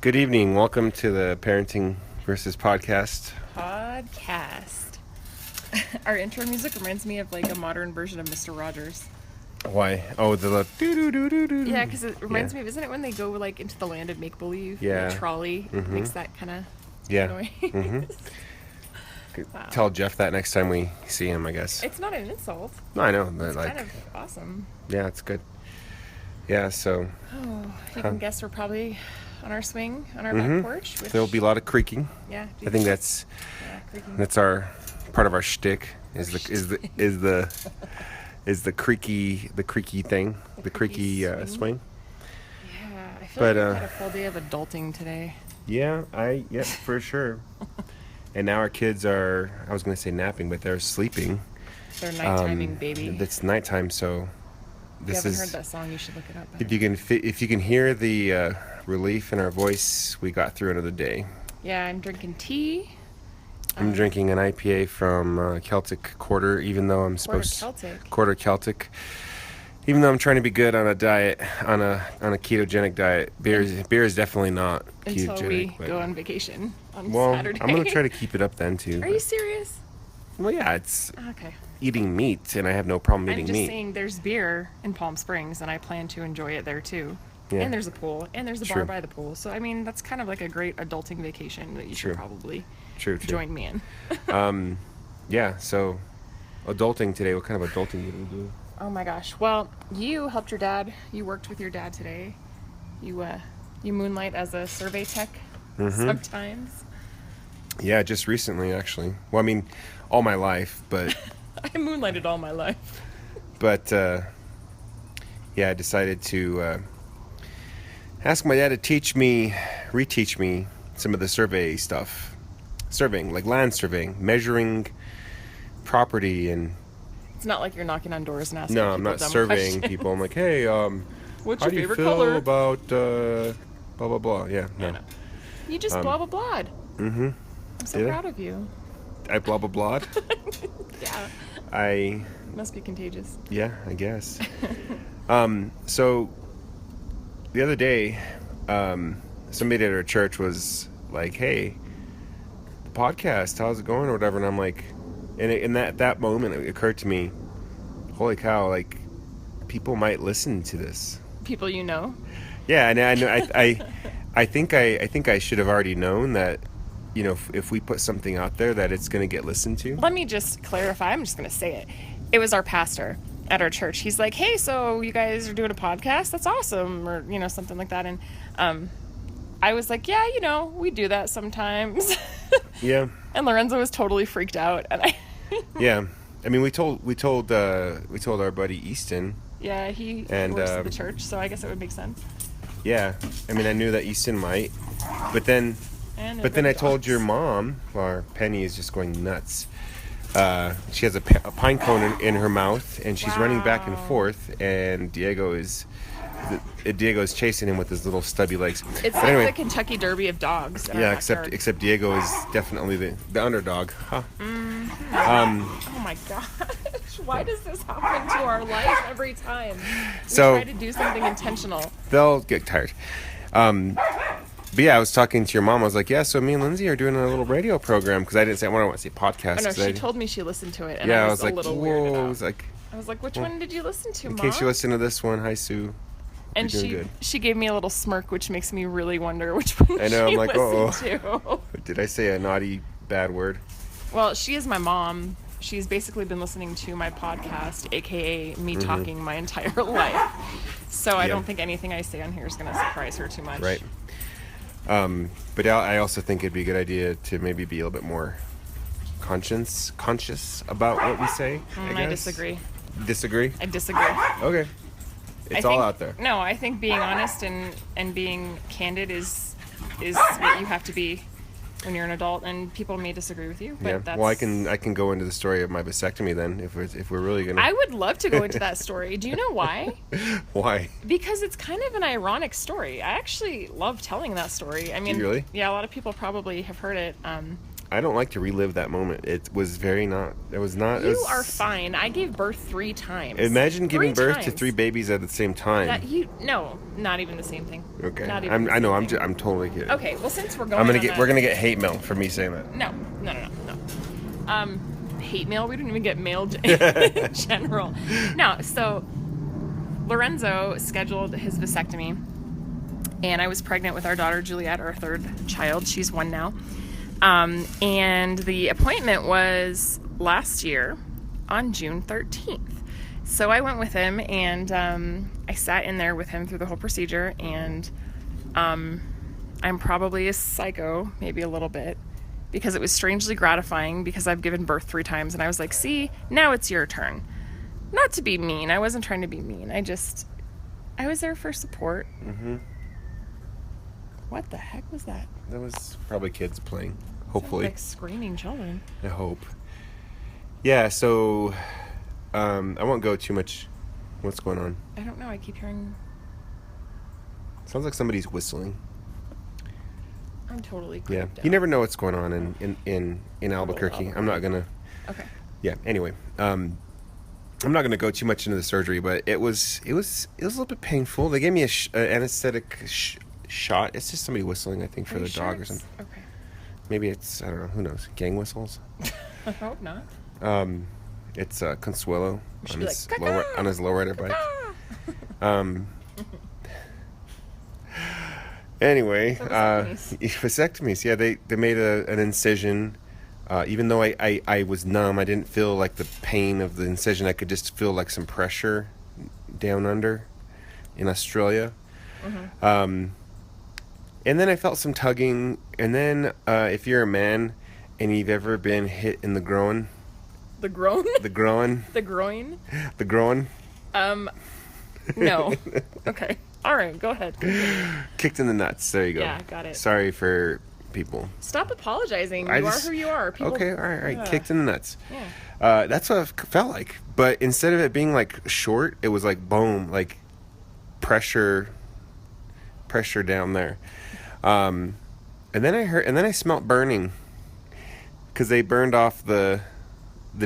Good evening. Welcome to the Parenting versus Podcast. Our intro music reminds me of like a modern version of Mr. Rogers. Why? Oh, the doo-doo-doo-doo-doo. Yeah, because it reminds me of, isn't it when they go like into the land of make-believe? Yeah. The trolley makes that kind of noise. Wow. Tell Jeff that next time we see him, I guess. It's not an insult. No, I know. It's kind of awesome. Yeah, it's good. Yeah, so... Oh, you can guess we're probably on our swing, on our back porch. Which, there'll be a lot of creaking. Yeah. I think that's our part of our shtick is the creaky thing, the creaky swing. Yeah, I feel like I've had a full day of adulting today. Yeah, for sure. And now our kids are, I was going to say napping, but they're sleeping. They're nightiming, baby. It's nighttime, so if you haven't heard that song, you should look it up. If you can hear the relief in our voice, we got through another day. Yeah, I'm drinking tea. I'm drinking an IPA from Celtic Quarter, even though I'm supposed Quarter Celtic. Even though I'm trying to be good on a diet, on a ketogenic diet, beer is definitely not ketogenic. Until we go on vacation on Saturday. I'm gonna try to keep it up then too. Are you serious? Well, yeah, it's okay. Eating meat, and I have no problem eating meat. I'm just saying, there's beer in Palm Springs, and I plan to enjoy it there too. Yeah. And there's a pool, and there's a bar by the pool. So I mean, that's kind of like a great adulting vacation that you should probably join me in. Yeah. So, adulting today. What kind of adulting did we do? Oh my gosh. Well, you helped your dad. You worked with your dad today. You moonlight as a survey tech sometimes. Yeah, just recently actually. Well, I mean, all my life, but I moonlighted all my life. But I decided to ask my dad to reteach me some of the survey stuff. Surveying, like land surveying, measuring property and... It's not like you're knocking on doors and asking No, I'm not surveying people. I'm like, hey, what's how your favorite do you feel color? about blah, blah, blah. Yeah, no. You just blah, blah, blah'd. Mm-hmm. I'm so proud of you. I blah, blah, blah'd? Yeah. Must be contagious. Yeah, I guess. So, the other day, somebody at our church was like, hey, the podcast, how's it going or whatever? And I'm like... And in that moment, it occurred to me, holy cow, like, people might listen to this. People you know? Yeah, and I know, I think I should have already known that, you know, if we put something out there, that it's going to get listened to. Let me just clarify. I'm just going to say it. It was our pastor at our church. He's like, hey, so you guys are doing a podcast? That's awesome. Or, you know, something like that. And I was like, yeah, you know, we do that sometimes. Yeah. And Lorenzo was totally freaked out, and Yeah, I mean, we told our buddy Easton. Yeah, he works at the church, so I guess it would make sense. Yeah, I mean, I knew that Easton might, but then I told your mom. Well, Penny is just going nuts. She has a pine cone in her mouth, and she's running back and forth, and Diego is chasing him with his little stubby legs. It's like the Kentucky Derby of dogs. Yeah, except Diego is definitely the underdog. Huh. Oh my gosh! Why does this happen to our life every time? We try to do something intentional. They'll get tired. But yeah, I was talking to your mom. I was like, yeah, so me and Lindsay are doing a little radio program, because I didn't say, I want to say podcast. Oh, no, she told me she listened to it, and yeah, I was a like, little whoa. weirded out. I was like, which one did you listen to, Mom? In case you listen to this one, hi, Sue. And she gave me a little smirk, which makes me really wonder which one I know, she I'm like, listened to. Did I say a naughty, bad word? Well, she is my mom. She's basically been listening to my podcast, a.k.a. me talking my entire life. So I don't think anything I say on here is going to surprise her too much. Right. But I also think it'd be a good idea to maybe be a little bit more conscious about what we say. I disagree. Disagree? I disagree. Okay. It's all out there. No, I think being honest and being candid is what you have to be when you're an adult, and people may disagree with you, but that's... Well, I can go into the story of my vasectomy then, if we're really gonna... I would love to go into that story. Do you know why? Why? Because it's kind of an ironic story. I actually love telling that story. I mean, do you really? Yeah, a lot of people probably have heard it. I don't like to relive that moment. It was very not. It was not. You are fine. I gave birth 3 times. Imagine giving birth to 3 babies at the same time. No, not even the same thing. Okay. Not even I know. I'm totally kidding. Okay. Well, since we're going, we're gonna get hate mail for me saying that. No. Hate mail. We don't even get mail in general. No. So Lorenzo scheduled his vasectomy, and I was pregnant with our daughter Juliet, our 3rd child. She's 1 now. And the appointment was last year on June 13th. So I went with him, and I sat in there with him through the whole procedure, and I'm probably a psycho, maybe a little bit, because it was strangely gratifying because I've given birth 3 times, and I was like, see, now it's your turn. Not to be mean. I wasn't trying to be mean. I was there for support. Mm-hmm. What the heck was that? That was probably kids playing, hopefully. Like screaming children. I hope. Yeah, so I won't go too much. What's going on? I don't know. I keep hearing... Sounds like somebody's whistling. I'm totally creeped Yeah, out. you never know what's going on in Albuquerque. I'm not gonna... Okay. Yeah, anyway. I'm not gonna go too much into the surgery, but it was a little bit painful. They gave me an anesthetic shot. It's just somebody whistling, I think, for the dog or something. Okay. Maybe it's, I don't know, who knows, gang whistles. I hope not. It's Consuelo on his, like, on his lowrider bike. Anyway, vasectomies. Yeah, they made an incision. Even though I was numb, I didn't feel like the pain of the incision. I could just feel like some pressure down under in Australia. Mm-hmm. And then I felt some tugging. And then if you're a man and you've ever been hit in the groin. The groin? The groin. The groin? The groin. No. Okay. All right, go ahead. Kicked in the nuts. There you go. Yeah, got it. Sorry for people. Stop apologizing. You are who you are. People... Okay, all right. Yeah. Kicked in the nuts. Yeah. That's what it felt like. But instead of it being like short, it was like boom, like pressure down there. And then I smelled burning because they burned off the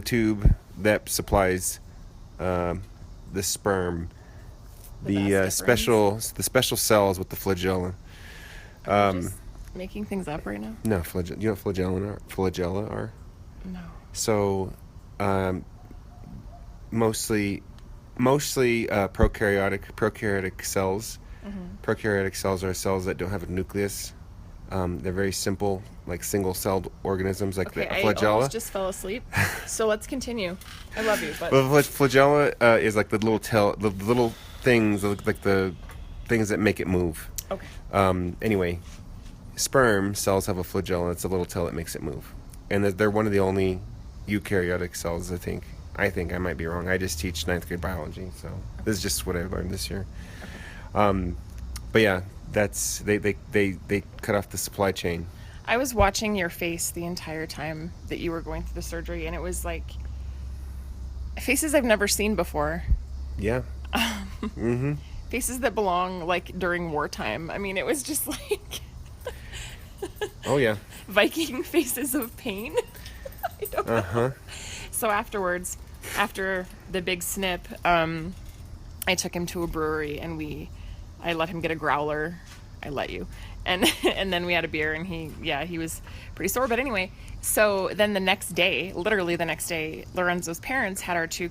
tube that supplies the sperm, the special cells with the flagella. Are you just making things up right now? No, you know what flagella are? No. So, mostly prokaryotic cells. Mm-hmm. Prokaryotic cells are cells that don't have a nucleus. They're very simple, like single-celled organisms, like the flagella. I almost just fell asleep. So let's continue. I love you, but well, flagella is like the little things, like the things that make it move. Okay. Anyway, sperm cells have a flagella. It's a little tail that makes it move, and they're one of the only eukaryotic cells. I think I might be wrong. I just teach 9th grade biology, so this is just what I learned this year. Okay. But yeah, that's they cut off the supply chain. I was watching your face the entire time that you were going through the surgery, and it was like faces I've never seen before. Yeah. Mm-hmm. Faces that belong like during wartime. I mean, it was just like oh yeah, Viking faces of pain. I don't know. Uh-huh. So afterwards, after the big snip, I took him to a brewery and I let him get a growler. I let you. And then we had a beer and he was pretty sore. But anyway, so then literally the next day, Lorenzo's parents had our 2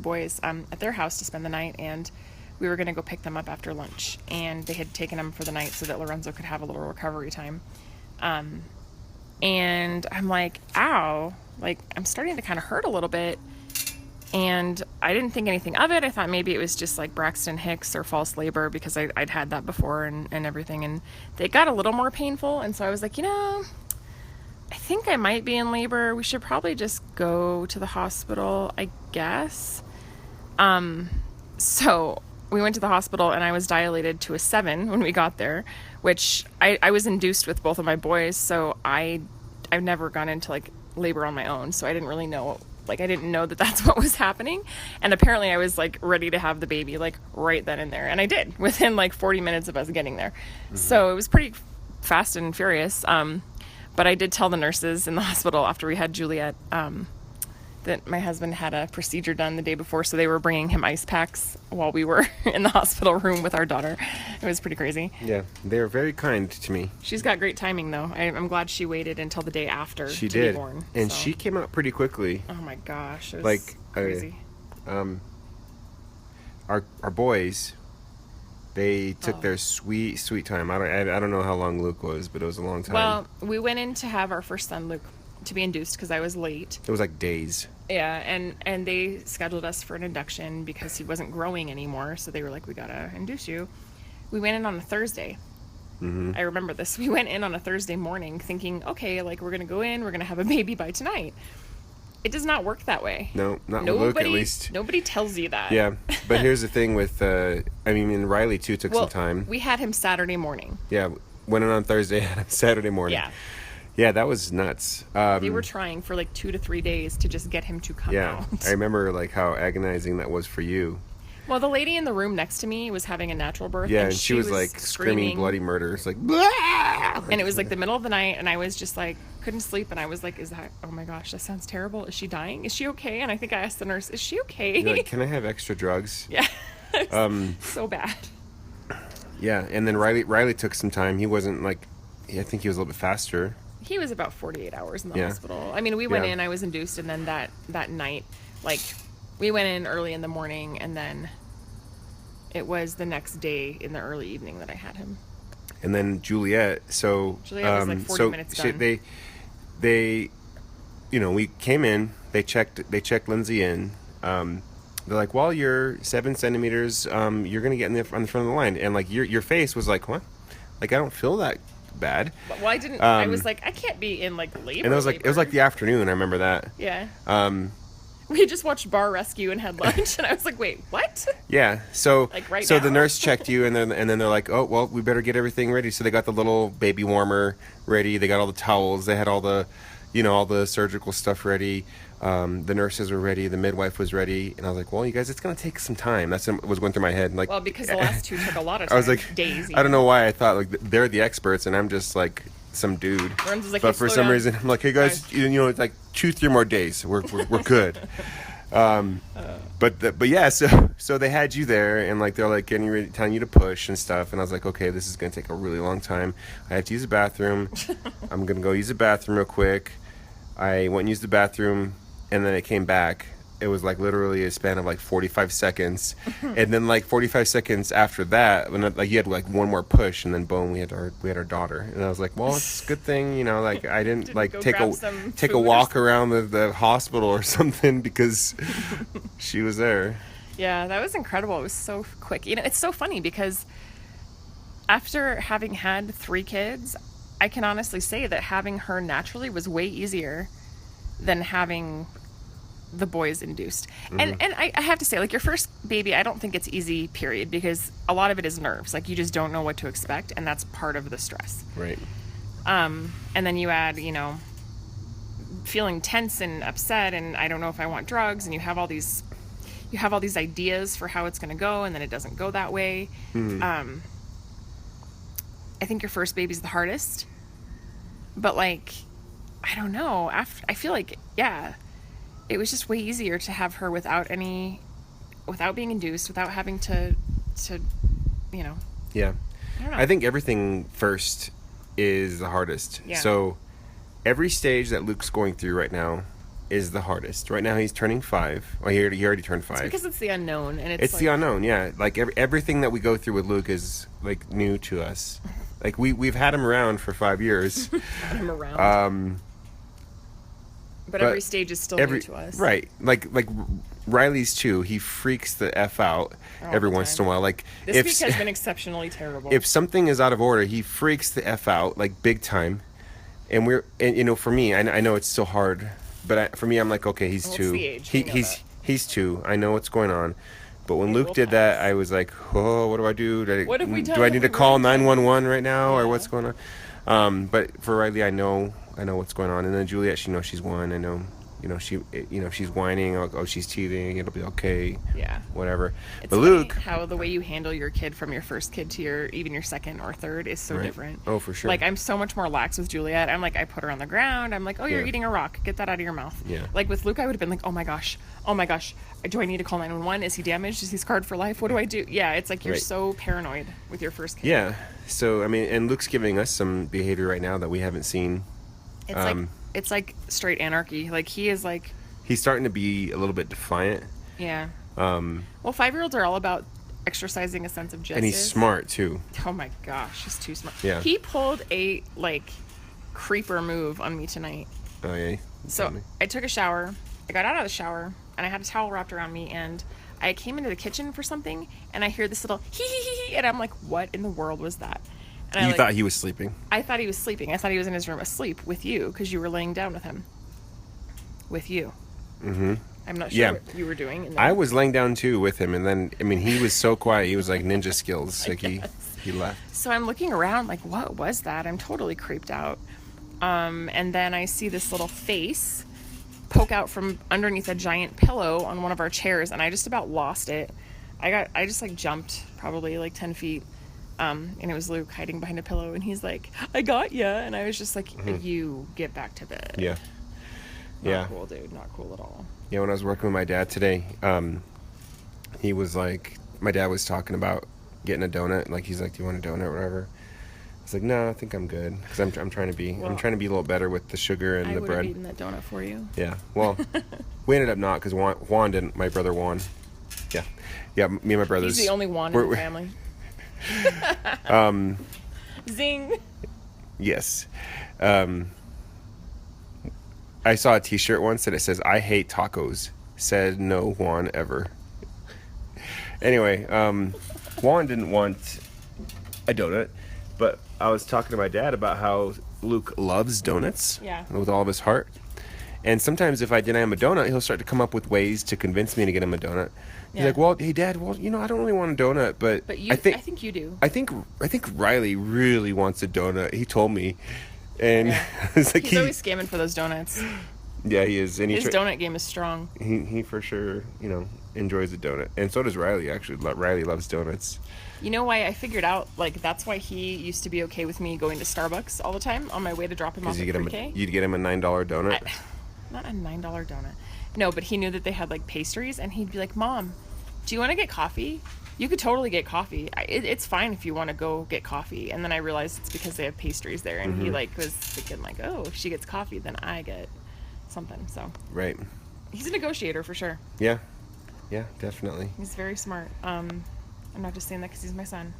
boys, at their house to spend the night. And we were going to go pick them up after lunch. And they had taken them for the night so that Lorenzo could have a little recovery time. And I'm like, ow, like I'm starting to kind of hurt a little bit. And I didn't think anything of it. I thought maybe it was just like Braxton Hicks or false labor because I'd had that before and everything. And they got a little more painful. And so I was like, I think I might be in labor. We should probably just go to the hospital, I guess. So we went to the hospital and I was dilated to a 7 when we got there, which I was induced with both of my boys. So I've never gone into like labor on my own. So I didn't really know. Like, I didn't know that that's what was happening. And apparently I was, like, ready to have the baby, like, right then and there. And I did, within, like, 40 minutes of us getting there. Mm-hmm. So it was pretty fast and furious. But I did tell the nurses in the hospital after we had Juliet that my husband had a procedure done the day before, so they were bringing him ice packs while we were in the hospital room with our daughter. It was pretty crazy. Yeah, they were very kind to me. She's got great timing, though. I'm glad she waited until the day after She to did. be born. And she came out pretty quickly. Oh my gosh, it was Like, crazy. Our boys, they took their sweet time. I don't know how long Luke was, but it was a long time. Well, we went in to have our first son, Luke, to be induced because I was late. It was like days. Yeah, and they scheduled us for an induction because he wasn't growing anymore. So they were like, we gotta induce you. We went in on a Thursday. Mm-hmm. I remember this. We went in on a Thursday morning thinking, okay, like we're gonna go in, we're gonna have a baby by tonight. It does not work that way. No, not with Luke at least. Nobody tells you that. Yeah, but here's the thing with, and Riley too took some time. We had him Saturday morning. Yeah, went in on Thursday, had him Saturday morning. Yeah. Yeah, that was nuts. They were trying for like 2 to 3 days to just get him to come out. I remember like how agonizing that was for you. Well, the lady in the room next to me was having a natural birth. Yeah, and she was like screaming bloody murder. It's like, "Blah!" And it was like the middle of the night, and I was just like, couldn't sleep, and I was like, oh my gosh, that sounds terrible. Is she dying? Is she okay? And I think I asked the nurse, is she okay? You're like, can I have extra drugs? Yeah. So bad. Yeah, and then Riley took some time. He wasn't like, I think he was a little bit faster. He was about 48 hours in the hospital. I mean, we went in, I was induced, and then that night, like, we went in early in the morning, and then it was the next day in the early evening that I had him. And then Juliet, was like 40 minutes done. They, we came in, they checked Lindsay in. They're like, well, you're 7 centimeters, you're going to get on the front of the line. And like, your face was like, what? Like, I don't feel that bad. Well, I didn't. I was like, I can't be in like labor. And it was like the afternoon. I remember that. Yeah. We just watched Bar Rescue and had lunch, and I was like, wait, what? Yeah. So like right so now? The nurse checked you, and then they're like, oh well, we better get everything ready. So they got the little baby warmer ready. They got all the towels. They had all the, all the surgical stuff ready. The nurses were ready. The midwife was ready. And I was like, well, you guys, it's gonna take some time. That's what was going through my head. Like, well, because the last two took a lot of time. I was like, days. I don't know why I thought like they're the experts, and I'm just like some dude. Like, but for some reason, I'm like, hey guys, it's like 2-3 more days. We're good. But yeah, so they had you there, and like they're like getting ready, telling you to push and stuff, and I was like, okay, this is gonna take a really long time. I have to use the bathroom. I'm gonna go use the bathroom real quick. I went and used the bathroom, and then it came back. It was like literally a span of like 45 seconds, and then like 45 seconds after that, when like you had like one more push, and then boom, we had our daughter, and I was like, well, it's a good thing, like I didn't like take a walk around the hospital or something because she was there. Yeah, that was incredible. It was so quick. It's so funny because after having had 3 kids, I can honestly say that having her naturally was way easier than having the boys induced. And I have to say, like, your first baby, I don't think it's easy, period, because a lot of it is nerves. Like, you just don't know what to expect, and that's part of the stress. Right. And then you add, feeling tense and upset, and I don't know if I want drugs, and you have all these ideas for how it's going to go, and then it doesn't go that way. I think your first baby's the hardest, but like, I don't know. I feel like, it was just way easier to have her without being induced, without having to. Yeah. I don't know. I think everything first is the hardest. Yeah. So every stage that Luke's going through right now is the hardest. Right now he's turning 5. Well, he already turned 5. It's because it's the unknown, and it's like, the unknown. Yeah, like everything that we go through with Luke is like new to us. Like we've had him around for 5 years. Had him around. But every stage is still new to us. Right. Like Riley's too. He freaks the F out every once in a while. Like this week has been exceptionally terrible. If something is out of order, he freaks the F out, like big time. And for me, I know it's still hard, but for me, I'm like, okay, he's 2. It's the age. He's 2. I know what's going on. But when Luke did that, I was like, oh, what do I do? What have we done? Do I need to call 911 right now, or what's going on? But for Riley, I know what's going on. And then Juliet, she knows she's 1. I know, if she's whining, oh, she's teething, it'll be okay. Yeah. Whatever. It's But funny Luke, how the way you handle your kid from your first kid to your second or third is so Right. different. Oh, for sure. Like, I'm so much more lax with Juliet. I'm like, I put her on the ground. I'm like, oh, you're Yeah. eating a rock. Get that out of your mouth. Yeah. Like with Luke, I would have been like, oh my gosh. Do I need to call 911? Is he damaged? Is he scarred for life? What do I do? Yeah, it's like you're Right. so paranoid with your first kid. Yeah. So, I mean, and Luke's giving us some behavior right now that we haven't seen. It's like straight anarchy. Like, he is like, He's starting to be a little bit defiant. yeah. Well, 5-year-olds are all about exercising a sense of justice. And he's smart, too. Oh my gosh, he's too smart. Yeah. He pulled a, like, creeper move on me tonight. Oh, yeah. So I took a shower. I got out of the shower, and I had a towel wrapped around me, and I came into the kitchen for something, and I hear this little hee, and I'm like, what in the world was that? And You thought he was sleeping. I thought he was sleeping. I thought he was in his room asleep with you, because you were laying down with him. With you. Mm-hmm. I'm not sure Yeah. what you were doing. And I was laying down, too, with him, and then, I mean, he was so quiet. He was like ninja skills. Like, he left. So I'm looking around like, what was that? I'm totally creeped out. And then I see this little face poke out from underneath a giant pillow on one of our chairs, and I just about lost it. I just like jumped probably like 10 feet. And it was Luke hiding behind a pillow, and he's like, I got ya. And I was just like, you get back to bed. Yeah. Not cool, dude. Not cool at all. Yeah, when I was working with my dad today, he was like, my dad was talking about getting a donut. Like, he's like, do you want a donut or whatever? I was like, no, I think I'm good. Because I'm trying to be a little better with the sugar and the bread. I would have eaten that donut for you. Yeah, well, we ended up not, because Juan didn't, my brother Juan. Yeah, me and my brothers. He's the only Juan in the family. Zing. Yes. I saw a t-shirt once that it says, I hate tacos. Said no Juan ever. Anyway, Juan didn't want a donut, but I was talking to my dad about how Luke loves donuts. Yeah. With all of his heart. And sometimes if I deny him a donut, he'll start to come up with ways to convince me to get him a donut. He's like, well, hey, Dad, I don't really want a donut, but you, I think you do. I think Riley really wants a donut. He told me. And it's like he's always scamming for those donuts. Yeah, he is. And his donut game is strong. He for sure, enjoys a donut. And so does Riley, actually. Riley loves donuts. You know why I figured out, like, that's why he used to be okay with me going to Starbucks all the time on my way to drop him off at pre-K. You'd get him a $9 donut? Not a $9 donut. No, but he knew that they had, like, pastries, and he'd be like, Mom, do you want to get coffee? You could totally get coffee. It's fine if you want to go get coffee. And then I realized it's because they have pastries there, and he, like, was thinking, like, oh, if she gets coffee, then I get something. So right. He's a negotiator for sure. Yeah, definitely. He's very smart. I'm not just saying that because he's my son.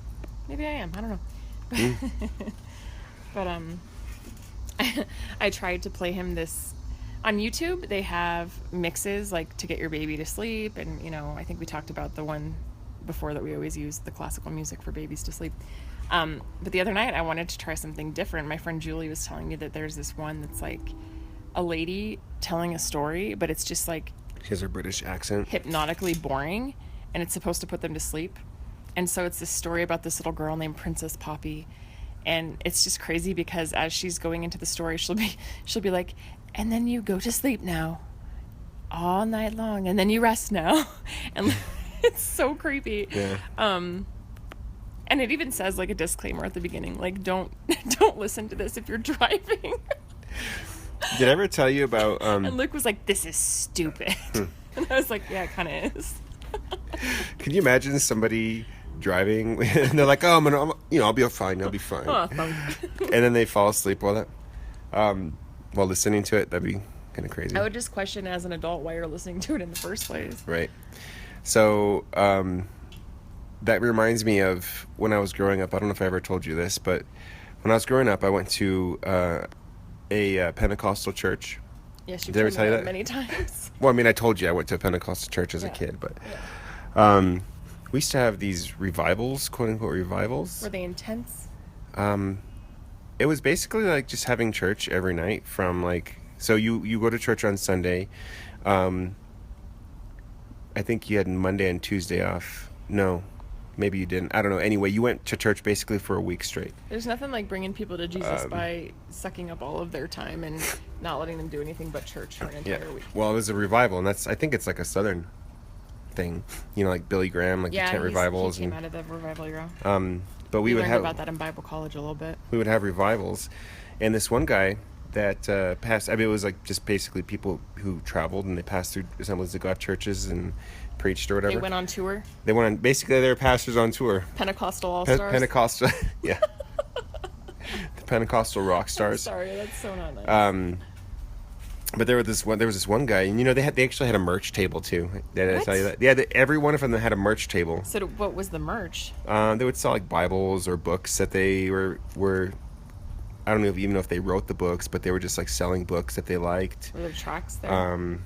Maybe I am. I don't know. But I tried to play him this on YouTube. They have mixes like to get your baby to sleep, and I think we talked about the one before that we always use, the classical music for babies to sleep. But the other night I wanted to try something different. My friend Julie was telling me that there's this one that's like a lady telling a story, but it's just like she has her British accent, hypnotically boring, and it's supposed to put them to sleep. And so it's this story about this little girl named Princess Poppy, and it's just crazy because as she's going into the story, she'll be like, and then you go to sleep now all night long, and then you rest now. And it's so creepy. Yeah. And it even says like a disclaimer at the beginning, like don't listen to this if you're driving. Did I ever tell you about and Luke was like, this is stupid. And I was like, yeah, it kind of is. Can you imagine somebody driving and they're like, oh, I'll be fine. I'll be fine. Oh, and then they fall asleep while listening to it. That'd be kind of crazy. I would just question as an adult why you're listening to it in the first place. Right. So that reminds me of when I was growing up. I don't know if I ever told you this, but when I was growing up, I went to a Pentecostal church. Yes, you've Did I ever told tell you me that many times. Well, I mean, I told you I went to a Pentecostal church as a kid, but we used to have these revivals, quote unquote revivals. Were they intense? It was basically like just having church every night from like, so you go to church on Sunday. I think you had Monday and Tuesday off. No, maybe you didn't. I don't know. Anyway, you went to church basically for a week straight. There's nothing like bringing people to Jesus by sucking up all of their time and not letting them do anything but church for an entire week. Well, it was a revival, and I think it's like a Southern thing. Like Billy Graham, like the tent revivals. He came out of the revival era. But we would learned have about that in Bible college a little bit. We would have revivals, and this one guy that passed. I mean, it was like just basically people who traveled and they passed through Assemblies of God churches and preached or whatever. They went on tour. Basically they were pastors on tour. Pentecostal all-stars. Pentecostal, yeah. The Pentecostal rock stars. I'm sorry, that's so not nice. But there was this one guy, and they actually had a merch table too. Did I tell you that? Yeah, every one of them had a merch table. So what was the merch? They would sell like Bibles or books that they were. I don't know even know if they wrote the books, but they were just like selling books that they liked. Were there tracks there?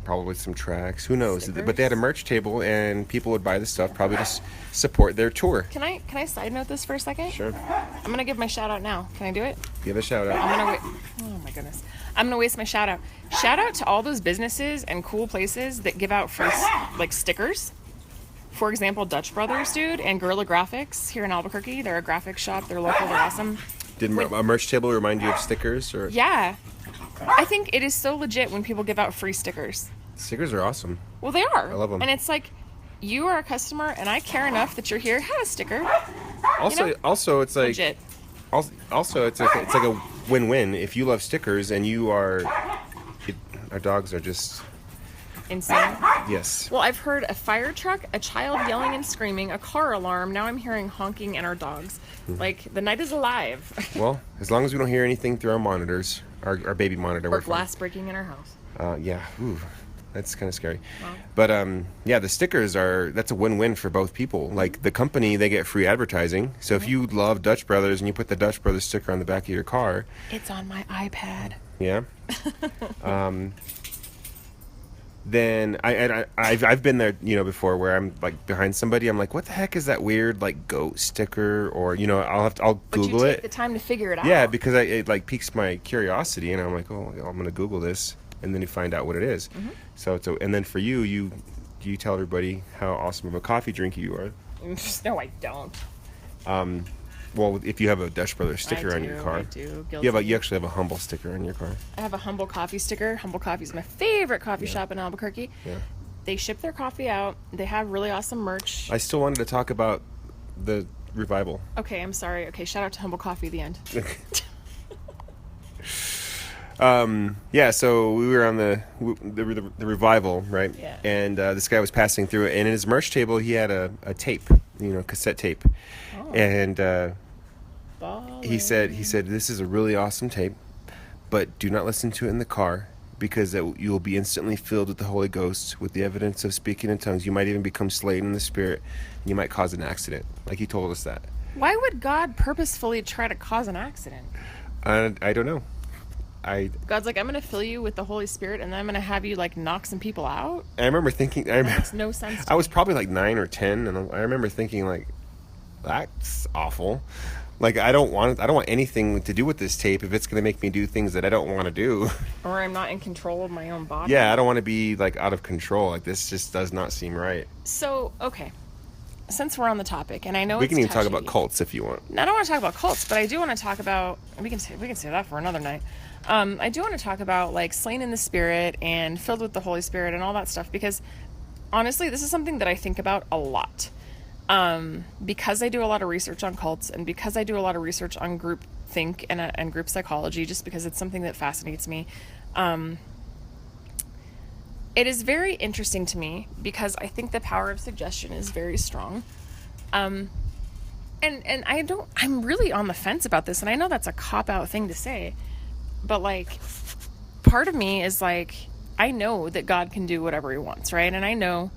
Probably some tracks. Who knows? Stickers? But they had a merch table, and people would buy the stuff probably to support their tour. Can I side note this for a second? Sure. I'm gonna give my shout out now. Can I do it? Give a shout out. Oh my goodness. I'm gonna waste my shout out. Shout out to all those businesses and cool places that give out free like stickers. For example, Dutch Brothers, dude, and Guerrilla Graphics here in Albuquerque. They're a graphics shop. They're local. They're awesome. Did a merch table remind you of stickers? Or? Yeah. I think it is so legit when people give out free stickers. Stickers are awesome. Well, they are. I love them. And it's like, you are a customer, and I care enough that you're here. Have a sticker. Also, it's like legit. Also, it's like a win-win. If you love stickers and you are, our dogs are just insane. Yes. Well, I've heard a fire truck, a child yelling and screaming, a car alarm. Now I'm hearing honking and our dogs. Like, the night is alive. Well, as long as we don't hear anything through our monitors, our baby monitor. Or glass breaking in our house. Yeah. Ooh, that's kind of scary. Wow. But yeah, the stickers that's a win-win for both people. Like the company, they get free advertising. So if you love Dutch Brothers and you put the Dutch Brothers sticker on the back of your car, it's on my iPad. Yeah. Then I've been there, before, where I'm like behind somebody. I'm like, what the heck is that weird like goat sticker? Or I'll Google it. But you take the time to figure it out. Yeah, because it like piques my curiosity, and I'm like, oh, I'm gonna Google this, and then you find out what it is. Mm-hmm. So and then for you tell everybody how awesome of a coffee drinker you are. No, I don't. Well, if you have a Dutch Brothers sticker on your car. I do. You actually have a Humble sticker on your car. I have a Humble coffee sticker. Humble Coffee is my favorite coffee shop in Albuquerque. Yeah. They ship their coffee out. They have really awesome merch. I still wanted to talk about the revival. Okay, I'm sorry. Okay, shout out to Humble Coffee, the end. Yeah, so we were on the revival, right? Yeah. And this guy was passing through it, and in his merch table he had a tape, cassette tape. Oh. And he said, this is a really awesome tape, but do not listen to it in the car, because you will be instantly filled with the Holy Ghost, with the evidence of speaking in tongues. You might even become slain in the Spirit, and you might cause an accident. Like, he told us that. Why would God purposefully try to cause an accident? I don't know. God's like, I'm going to fill you with the Holy Spirit, and then I'm going to have you, like, knock some people out? I remember thinking... That makes no sense to I was probably, like, 9 or 10, and I remember thinking, like, that's awful. Like, I don't want anything to do with this tape if it's going to make me do things that I don't want to do. Or I'm not in control of my own body. Yeah, I don't want to be, like, out of control. Like, this just does not seem right. So, okay. Since we're on the topic, and I know we can even talk about cults if you want. No, I don't want to talk about cults, but I do want to talk about... We can say that for another night. I do want to talk about, like, slain in the Spirit and filled with the Holy Spirit and all that stuff, because, honestly, this is something that I think about a lot. Because I do a lot of research on cults, and because I do a lot of research on group think and group psychology, just because it's something that fascinates me. It is very interesting to me, because I think the power of suggestion is very strong. And I'm really on the fence about this, and I know that's a cop-out thing to say, but, like, part of me is like, I know that God can do whatever he wants, right? And I know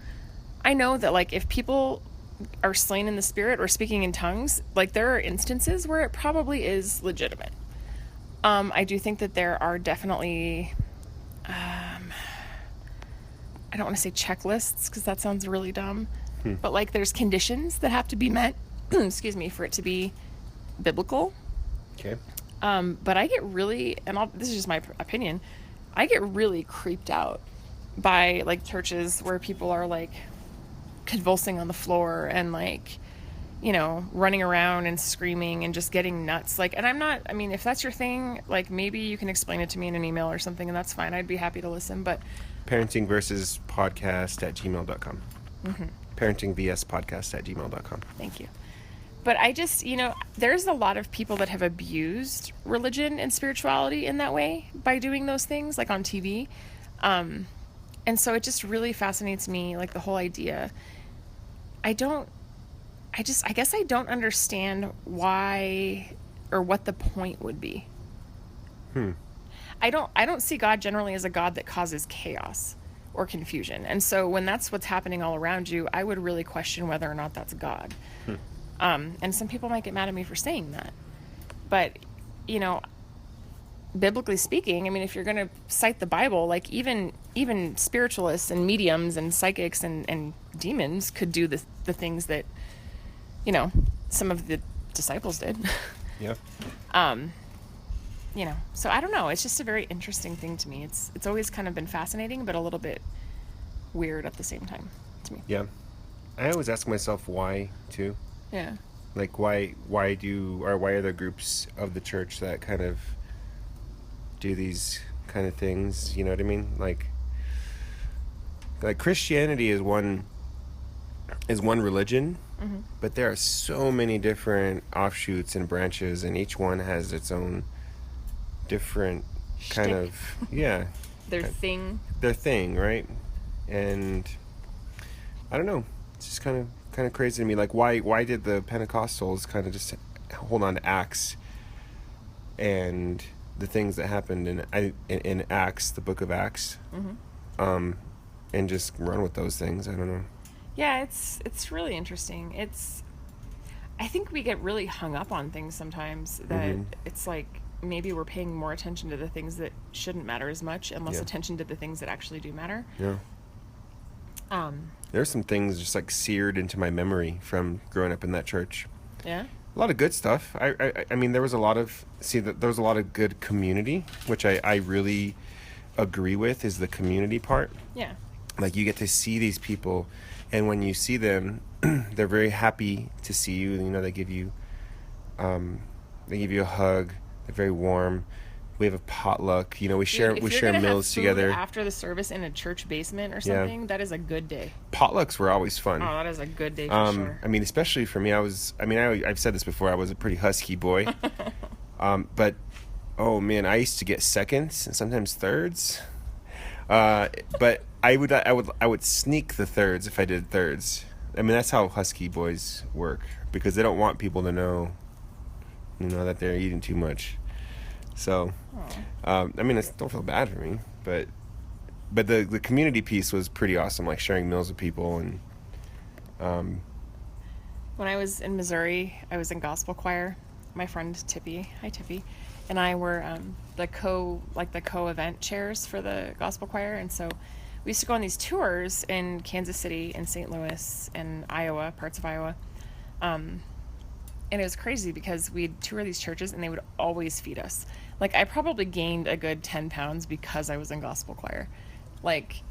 that, like, if people are slain in the Spirit or speaking in tongues, like, there are instances where it probably is legitimate. I do think that there are definitely, I don't want to say checklists, because that sounds really dumb, but, like, there's conditions that have to be met, excuse me, for it to be biblical. Okay. But I get really, this is just my opinion, I get really creeped out by, like, churches where people are, like, convulsing on the floor and, like, running around and screaming and just getting nuts. Like, and I mean, if that's your thing, like, maybe you can explain it to me in an email or something, and that's fine. I'd be happy to listen. But Parenting versus podcast at gmail.com. Parenting vs podcast at gmail.com. thank you. But I just, there's a lot of people that have abused religion and spirituality in that way by doing those things, like on TV. And so it just really fascinates me, like the whole idea. I guess I don't understand why or what the point would be. I don't see God generally as a God that causes chaos or confusion. And so when that's what's happening all around you, I would really question whether or not that's God. And some people might get mad at me for saying that. But, biblically speaking, I mean, if you're going to cite the Bible, like even spiritualists and mediums and psychics and demons could do the things that, some of the disciples did. Yeah. So I don't know. It's just a very interesting thing to me. It's always kind of been fascinating, but a little bit weird at the same time to me. Yeah. I always ask myself why too. Yeah. Like why are there groups of the church that kind of do these kind of things? You know what I mean? Like Christianity is one religion, but there are so many different offshoots and branches, and each one has its own different kind of their thing, right? And I don't know, it's just kind of crazy to me. Like why did the Pentecostals kind of just hold on to Acts and the things that happened in Acts, the book of Acts, and just run with those things? I don't know. Yeah, it's really interesting. I think we get really hung up on things sometimes that it's like maybe we're paying more attention to the things that shouldn't matter as much and less attention to the things that actually do matter. Yeah. There's some things just like seared into my memory from growing up in that church. Yeah. A lot of good stuff. I mean, there was a lot of good community, which I really agree with, is the community part. Yeah. Like you get to see these people, and when you see them, they're very happy to see you. They give you a hug. They're very warm. We have a potluck. We share meals together after the service in a church basement or something. Yeah. That is a good day. Potlucks were always fun. Oh, that is a good day for sure. I mean, especially for me, I've said this before. I was a pretty husky boy, but oh man, I used to get seconds and sometimes thirds. But I would sneak the thirds if I did thirds. I mean, that's how husky boys work, because they don't want people to know, that they're eating too much. So, I mean, don't feel bad for me, but the community piece was pretty awesome, like sharing meals with people. And when I was in Missouri, I was in gospel choir. My friend Tippy, hi Tippy, and I were the co-event chairs for the gospel choir, and so we used to go on these tours in Kansas City and St. Louis and Iowa, parts of Iowa. And it was crazy because we'd tour these churches and they would always feed us. Like, I probably gained a good 10 pounds because I was in gospel choir. Like,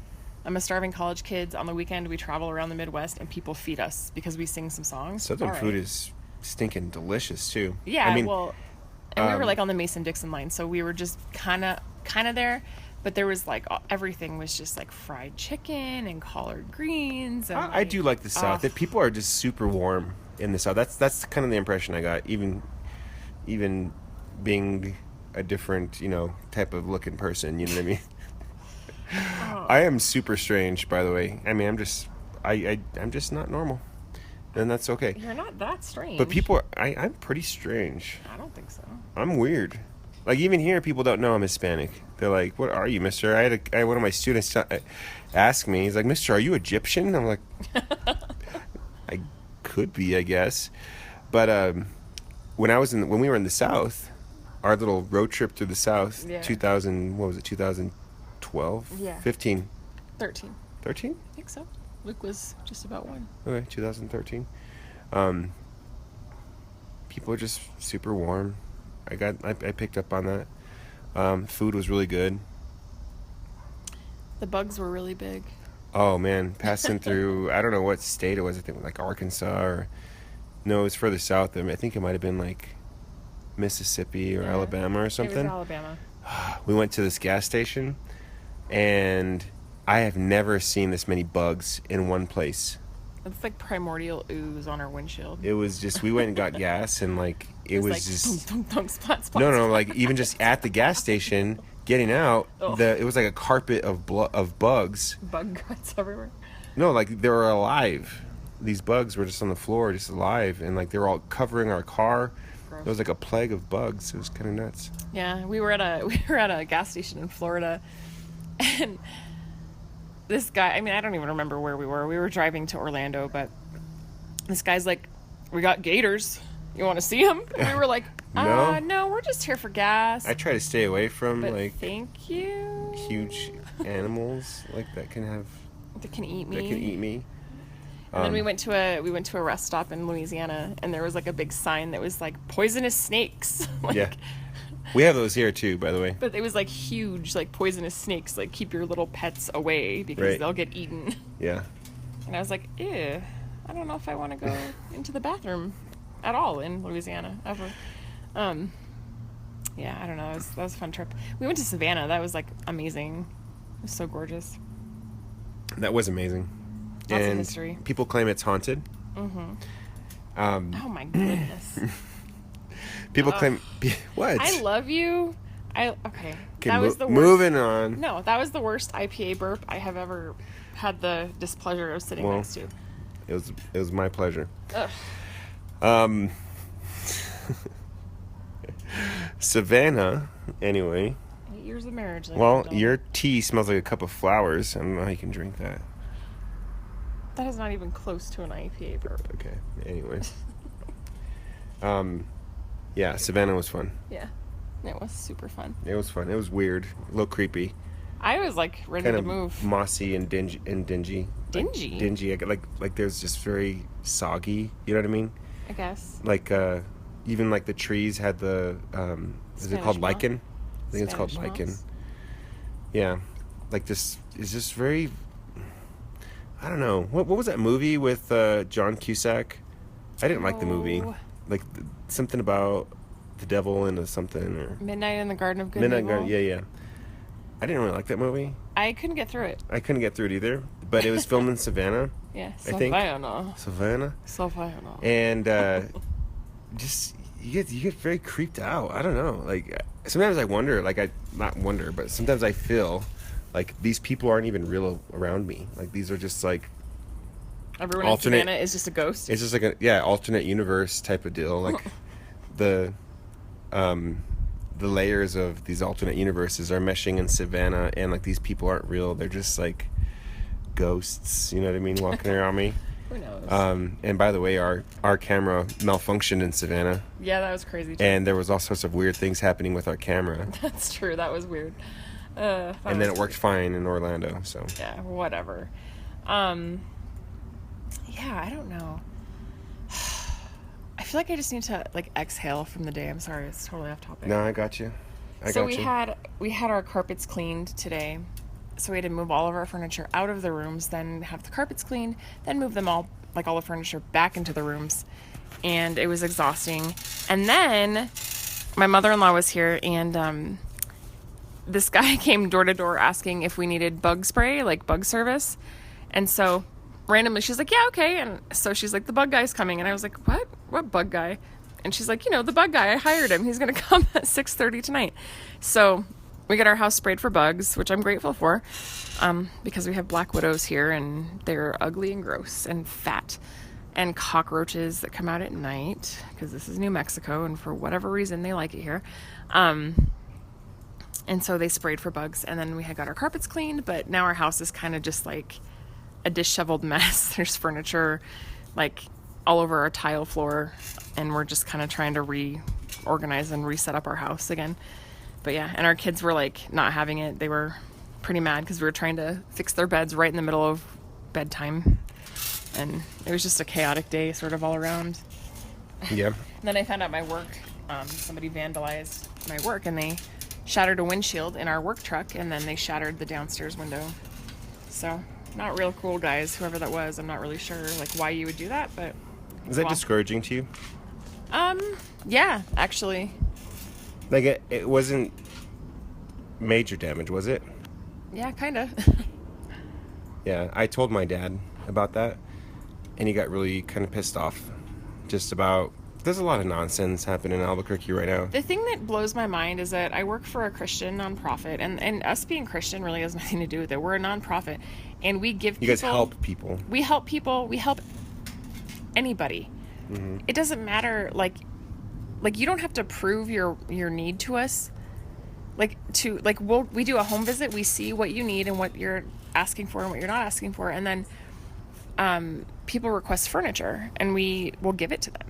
I'm a starving college kid. On the weekend, we travel around the Midwest and people feed us because we sing some songs. Southern food is stinking delicious, too. Yeah, and we were, like, on the Mason-Dixon line, so we were just kind of there. But there was, like, everything was just, like, fried chicken and collard greens. And, I do like the South. That people are just super warm in the South. That's kind of the impression I got, even being a different, type of looking person, you know what I mean? I am super strange, by the way. I mean, I'm just not normal. And that's okay. You're not that strange. But people I'm pretty strange. I don't think so. I'm weird. Like, even here, people don't know I'm Hispanic. They're like, "What are you, mister?" I had one of my students ask me, he's like, "Mister, are you Egyptian?" I'm like, I could be, I guess. But when we were in the South, our little road trip through the South, 2012? Yeah. 15? 13. 13? I think so. Luke was just about 1. Okay, 2013. People are just super warm. I picked up on that. Food was really good. The bugs were really big. Oh man, passing through, I don't know what state it was. I think like Arkansas or No, it was further south. I think it might have been like Mississippi or Yeah. Alabama or It was something. Alabama. We went to this gas station, and I have never seen this many bugs in one place. It's like primordial ooze on our windshield. It was just, we went and got gas, and like it was like, just dunk, dunk, dunk, splat, splat, no, splat. like even just at the gas station getting out, Ugh. it was like a carpet of bugs. Bug guts everywhere. No, like they were alive. These bugs were just on the floor, just alive, and like they were all covering our car. Gross. It was like a plague of bugs. It was kind of nuts. Yeah, we were at a gas station in Florida, and this guy, I mean, I don't even remember where we were. We were driving to Orlando, but this guy's like, "We got gators. You want to see them?" And we were like, no, we're just here for gas." I try to stay away from But like thank you. huge animals like that can eat me. eat me. And then we went to a rest stop in Louisiana, and there was like a big sign that was like poisonous snakes. Like, Yeah, we have those here too, by the way. But it was like huge, like poisonous snakes. Like, keep your little pets away because Right. they'll get eaten. Yeah, And I was like, ew, I don't know if I want to go into the bathroom at all in Louisiana ever. Yeah, I don't know. That was a fun trip. We went to Savannah. That was like amazing. It was so gorgeous. that was amazing. Lots of And history. people claim it's haunted. Oh my goodness. People claim what? I love you. Okay. Okay, That was the worst. moving on. No, that was the worst IPA burp I have ever had the displeasure of sitting Well, next to. It was my pleasure. Ugh. Savannah, anyway. 8 years of marriage. Like Well, that. your tea smells like a cup of flowers. I don't know how you can drink that. That is not even close to an IPA burp. Okay. Anyway. Yeah, Savannah was fun. Yeah. It was super fun. It was fun. It was weird, a little creepy, I was like ready kind to of move. mossy and dingy. Dingy? Dingy. Like there's just very soggy. You know what I mean? I guess. Like even like the trees had the is it Spanish called moss? lichen? I think it's called Spanish lichen. moss? Yeah, like this is just very. I don't know. What was that movie with John Cusack? I didn't like the movie. Oh. Like something about the devil and something or Midnight in the Garden of Good Midnight and Evil. Garden. Yeah. I didn't really like that movie. I couldn't get through it. I couldn't get through it either. But it was filmed in Savannah. Yeah. I think. Savannah. Savannah. And just you get very creeped out. I don't know. Like sometimes I wonder. Like not wonder, but sometimes I feel like these people aren't even real around me. Like these are just like Everyone alternate- in Savannah is just a ghost. it's just like alternate universe type of deal. Like the layers of these alternate universes are meshing in Savannah, and like these people aren't real. They're just like ghosts. You know what I mean? Walking around me. Who knows? And by the way, our camera malfunctioned in Savannah, Yeah, that was crazy too. and there was all sorts of weird things happening with our camera. That's true. That was weird. That And then was it worked fine in Orlando. So Yeah, whatever. Yeah, I don't know. I feel like I just need to like exhale from the day. I'm sorry, it's totally off topic. no, I got you. So we had our carpets cleaned today. So we had to move all of our furniture out of the rooms, then have the carpets cleaned, then move them all the furniture back into the rooms. And it was exhausting. And then my mother-in-law was here, and this guy came door to door asking if we needed bug spray, like bug service. And so randomly she's like, yeah, okay. And so she's like, the bug guy's coming. And I was like, what bug guy? And she's like, the bug guy, I hired him. He's going to come at 6:30 tonight. So we got our house sprayed for bugs, which I'm grateful for, because we have black widows here, and they're ugly and gross and fat, and cockroaches that come out at night, because this is New Mexico, and for whatever reason they like it here. And so they sprayed for bugs, and then we had got our carpets cleaned, but now our house is kind of just like a disheveled mess. There's furniture like all over our tile floor, and we're just kind of trying to reorganize and reset up our house again. But yeah, and our kids were like not having it. They were pretty mad because we were trying to fix their beds right in the middle of bedtime, and it was just a chaotic day sort of all around. Yeah. And then I found out my work, somebody vandalized my work, and they shattered a windshield in our work truck, and then they shattered the downstairs window. So not real cool, guys, whoever that was. I'm not really sure like why you would do that, but Is that discouraging to you? Yeah, actually. Like, it wasn't major damage, was it? Yeah, kind of. Yeah, I told my dad about that, and he got really kind of pissed off. Just about, there's a lot of nonsense happening in Albuquerque right now. The thing that blows my mind is that I work for a Christian nonprofit, and us being Christian really has nothing to do with it. We're a nonprofit, and we give people... You guys help people. We help people. We help anybody. Mm-hmm. It doesn't matter, like you don't have to prove your need to us. We do a home visit, we see what you need and what you're asking for and what you're not asking for, and then people request furniture and we will give it to them.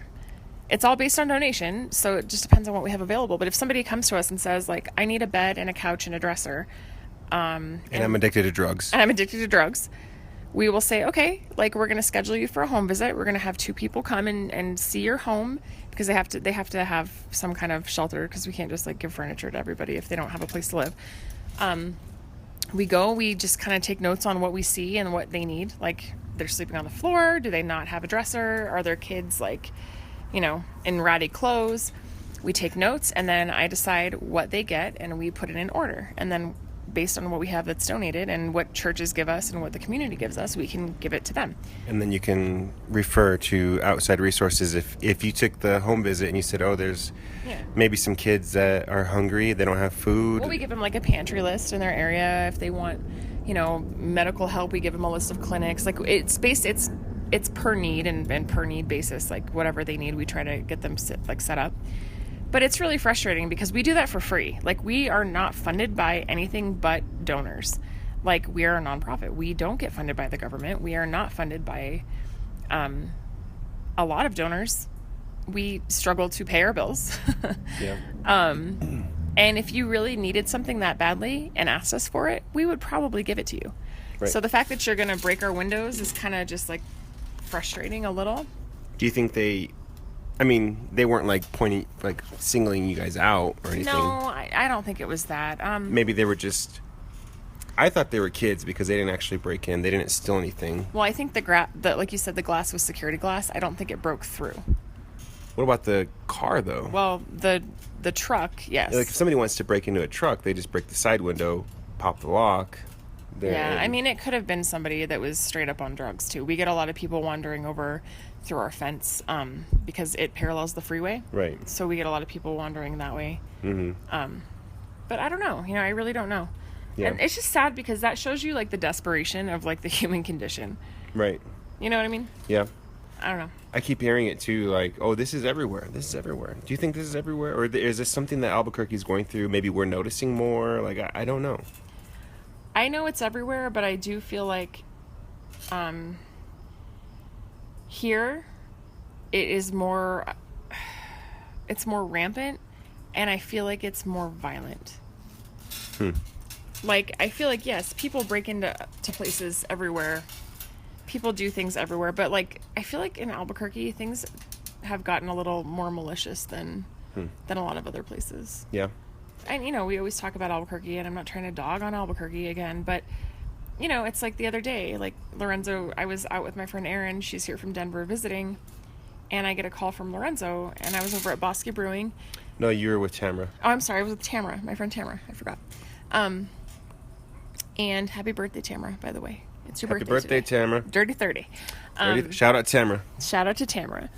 It's all based on donation, so it just depends on what we have available. But if somebody comes to us and says, like, I need a bed and a couch and a dresser, and I'm addicted to drugs. We will say, okay, like, we're going to schedule you for a home visit. We're going to have 2 people come and see your home, because they have to have some kind of shelter, because we can't just, like, give furniture to everybody if they don't have a place to live. We just kind of take notes on what we see and what they need. Like, they're sleeping on the floor. Do they not have a dresser? Are their kids, like, in ratty clothes? We take notes, and then I decide what they get, and we put it in order. And then based on what we have that's donated and what churches give us and what the community gives us, we can give it to them. And then you can refer to outside resources if you took the home visit and you said, oh, there's maybe some kids that are hungry, they don't have food. Well, we give them, like, a pantry list in their area. If they want, medical help, we give them a list of clinics. Like, it's per need and per need basis. Like, whatever they need, we try to get them set up. But it's really frustrating because we do that for free. Like, we are not funded by anything but donors. Like, we are a nonprofit. We don't get funded by the government. We are not funded by a lot of donors. We struggle to pay our bills. Yeah. And if you really needed something that badly and asked us for it, we would probably give it to you. Right. So the fact that you're going to break our windows is kind of just, like, frustrating a little. Do you think they weren't, like, singling you guys out or anything? No, I don't think it was that. Maybe they were just... I thought they were kids because they didn't actually break in. They didn't steal anything. Well, I think like you said, the glass was security glass. I don't think it broke through. What about the car, though? Well, the truck, yes. Like, if somebody wants to break into a truck, they just break the side window, pop the lock. Yeah, it could have been somebody that was straight up on drugs, too. We get a lot of people wandering over through our fence because it parallels the freeway. Right. So we get a lot of people wandering that way. Mm-hmm. But I don't know. I really don't know. Yeah. And it's just sad because that shows you, like, the desperation of, like, the human condition. Right. You know what I mean? Yeah. I don't know. I keep hearing it, too, like, oh, this is everywhere. This is everywhere. Do you think this is everywhere? Or is this something that Albuquerque is going through? Maybe we're noticing more? Like, I don't know. I know it's everywhere, but I do feel like here it is more, it's more rampant, and I feel like it's more violent. Like, I feel like, yes, people break into places everywhere. People do things everywhere, but, like, I feel like in Albuquerque, things have gotten a little more malicious than a lot of other places. Yeah. And, we always talk about Albuquerque, and I'm not trying to dog on Albuquerque again, but, it's like the other day, like, Lorenzo, I was out with my friend Erin, she's here from Denver visiting, and I get a call from Lorenzo, and I was over at Bosque Brewing. No, you were with Tamara. Oh, I'm sorry, I was with Tamara, my friend Tamara, I forgot. And happy birthday, Tamara, by the way. It's your birthday. Happy birthday, today. Tamara. Dirty 30. Shout out Tamara. Shout out to Tamara.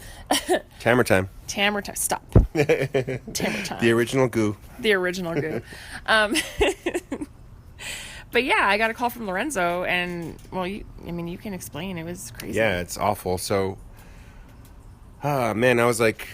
Tamara time. Tamara time. Stop. Tamara time. The original goo. The original goo. But yeah, I got a call from Lorenzo, and, well, you can explain. It was crazy. Yeah, it's awful. So, man, I was like,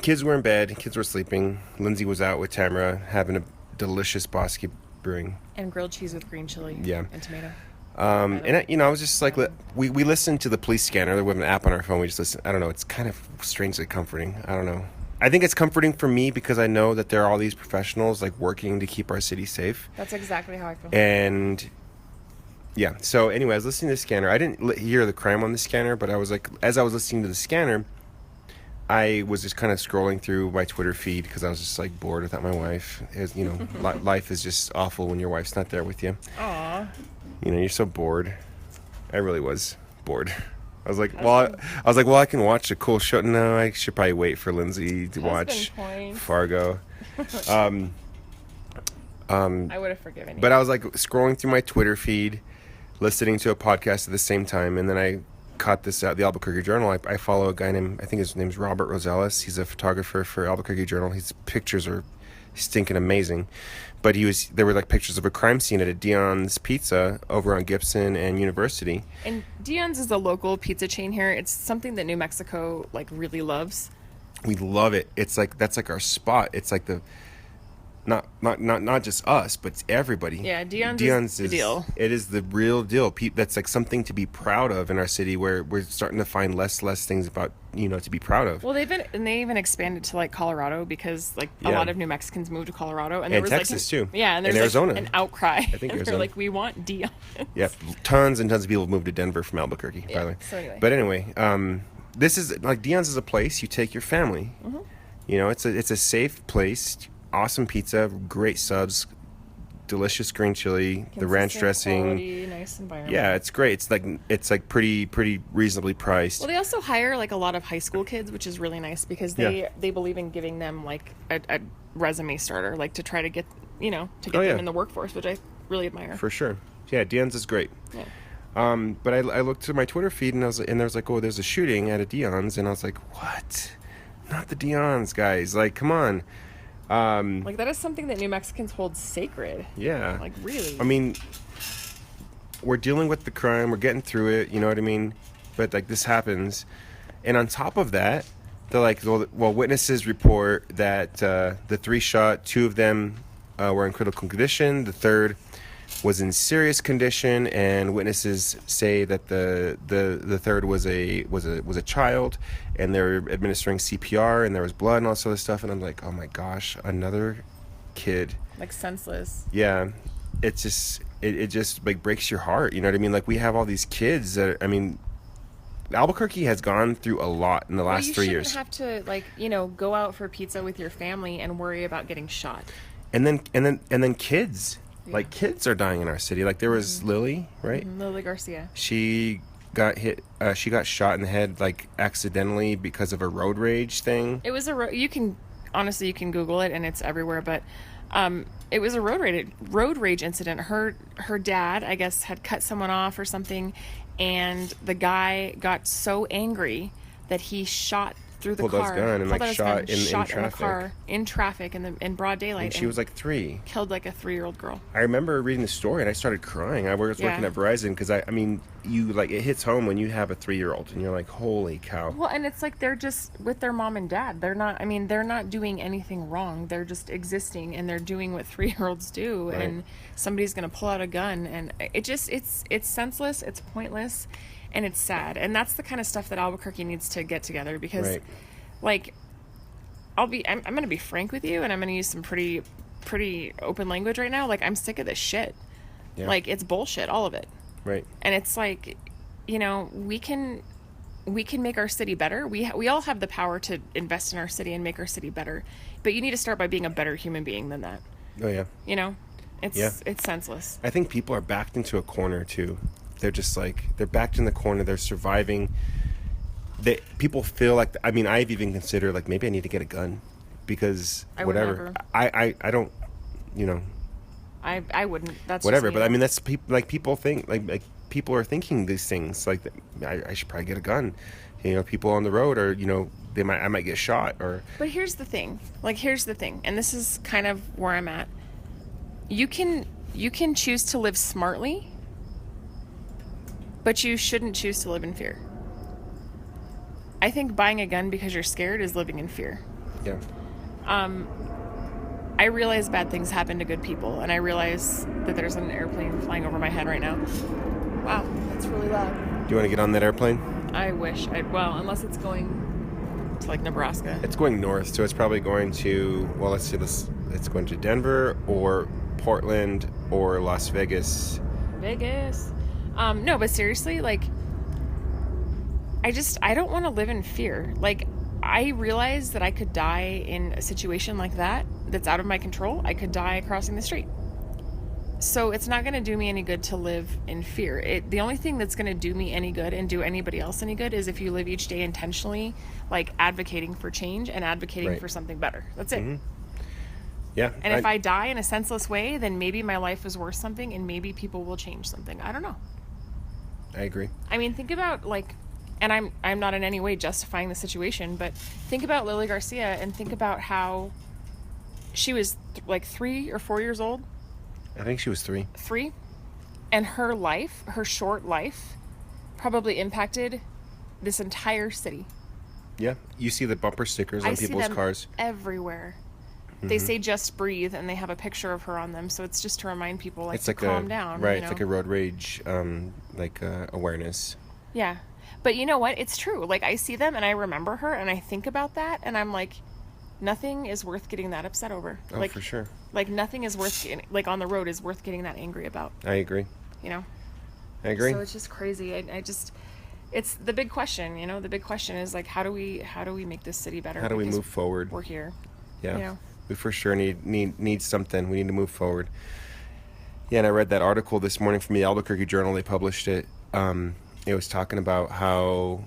kids were in bed, kids were sleeping. Lindsay was out with Tamara having a delicious Bosque Brewing. And grilled cheese with green chili. Yeah. And tomato. And I was just like, we listened to the police scanner. We have an app on our phone. We just listen. I don't know. It's kind of strangely comforting. I don't know. I think it's comforting for me because I know that there are all these professionals, like, working to keep our city safe. That's exactly how I feel. And yeah. So anyway, I was listening to the scanner. I didn't hear the crime on the scanner, but I was like, as I was listening to the scanner, I was just kind of scrolling through my Twitter feed because I was just, like, bored without my wife. As life is just awful when your wife's not there with you. Aw. You're so bored. I really was bored. I was like, well, I can watch a cool show. No, I should probably wait for Lindsay to watch Fargo. I would have forgiven you. But I was like scrolling through my Twitter feed, listening to a podcast at the same time, and then I caught this out the Albuquerque Journal. I follow a guy named, I think his name's Robert Rosales. He's a photographer for Albuquerque Journal. His pictures are stinking amazing. But there were like pictures of a crime scene at a Dion's Pizza over on Gibson and University. And Dion's is a local pizza chain here. It's something that New Mexico like really loves. We love it. It's like, that's like our spot. It's like the not just us, but it's everybody. Yeah, Dion's is the deal. It is the real deal. That's like something to be proud of in our city, where we're starting to find less things about, to be proud of. They even expanded to like Colorado, because like a lot of New Mexicans moved to Colorado, and there was Texas too. Yeah, and there's Arizona, an outcry. I think Arizona. They're like, we want Dion. Yeah, tons and tons of people moved to Denver from Albuquerque. Yeah, by the way. So anyway. But anyway, this is like Dion's is a place you take your family. Mm-hmm. It's a safe place. Awesome pizza, great subs, delicious green chili, the ranch dressing. Quality, nice environment. Yeah, it's great. It's like pretty reasonably priced. Well, they also hire like a lot of high school kids, which is really nice, because they believe in giving them like a resume starter, like to try to get them in the workforce, which I really admire. For sure. Yeah, Dion's is great. Yeah. But I looked through my Twitter feed, and there was like, oh, there's a shooting at a Dion's, and I was like, what? Not the Dion's, guys. Like, come on. Like, that is something that New Mexicans hold sacred. Yeah. Like, really. I mean, we're dealing with the crime. We're getting through it. You know what I mean? But, like, this happens. And on top of that, they're like, well, witnesses report that the 3 shot, 2 of them were in critical condition. The third was in serious condition, and witnesses say that the third was a child, and they're administering CPR, and there was blood and all this other stuff. And I'm like, oh my gosh, another kid, like senseless. Yeah, it just like breaks your heart. You know what I mean? Like, we have all these kids that, I mean, Albuquerque has gone through a lot in the last 3 years. You shouldn't have to, like, go out for pizza with your family and worry about getting shot. And then kids. Yeah. Like, kids are dying in our city. Like, there was Lily, right? Lily Garcia. She got hit. She got shot in the head, like, accidentally because of a road rage thing. It was you can Google it, and it's everywhere. But it was a road rage incident. Her dad, I guess, had cut someone off or something, and the guy got so angry that he shot through the car. Pulled out his gun and like shot in traffic. In the car, in traffic, in broad daylight. And she was like 3. Killed like a 3-year-old girl. I remember reading the story and I started crying. I was working at Verizon, because I mean, you like, it hits home when you have a 3-year-old and you're like, holy cow. Well, and it's like they're just with their mom and dad. They're not doing anything wrong. They're just existing, and they're doing what 3-year-olds do. Right. And somebody's gonna pull out a gun, and it's senseless. It's pointless. And it's sad. And that's the kind of stuff that Albuquerque needs to get together, because, like, I'm going to be frank with you, and I'm going to use some pretty open language right now. Like, I'm sick of this shit. Yeah. Like, it's bullshit, all of it. Right. And it's like, we can make our city better. We all have the power to invest in our city and make our city better. But you need to start by being a better human being than that. Oh, yeah. It's senseless. I think people are backed into a corner, too. They're just like, they're backed in the corner. They're surviving. People feel like, I mean, I've even considered, like, maybe I need to get a gun, because whatever. I don't, I wouldn't. That's whatever. But I mean, that's people think, like people are thinking these things. Like, I should probably get a gun. People on the road are, I might get shot or. But here's the thing. And this is kind of where I'm at. You can choose to live smartly, but you shouldn't choose to live in fear. I think buying a gun because you're scared is living in fear. Yeah. I realize bad things happen to good people, and I realize that there's an airplane flying over my head right now. Wow, that's really loud. Do you want to get on that airplane? I wish. Unless it's going to, like, Nebraska. It's going north, so it's probably going to, well, let's see this. It's going to Denver or Portland or Las Vegas. No, but seriously, like, I don't want to live in fear. Like, I realize that I could die in a situation like that that's out of my control. I could die crossing the street. So it's not going to do me any good to live in fear. The only thing that's going to do me any good and do anybody else any good is if you live each day intentionally, like advocating for change and advocating for something better. That's it. Yeah. And if I die in a senseless way, then maybe my life is worth something and maybe people will change something. I don't know. I agree. I mean, think about and I'm not in any way justifying the situation, but think about Lily Garcia and think about how she was 3 or 4 years old. I think she was 3. 3, and her life, her short life, probably impacted this entire city. Yeah, you see the bumper stickers on people's cars everywhere. They say "Just breathe," and they have a picture of her on them. So it's just to remind people, to calm down. Right, you know? It's like a road rage, awareness. Yeah, but you know what? It's true. Like, I see them, and I remember her, and I think about that, and I'm like, nothing is worth getting that upset over. Oh, for sure. Like, nothing is worth getting, on the road is worth getting that angry about. I agree. You know? I agree. So it's just crazy. It's the big question, you know? The big question is, how do we make this city better? How do we move forward? We're here. Yeah. You know? We for sure need something. We need to move forward. Yeah, and I read that article this morning from the Albuquerque Journal. They published it. It was talking about how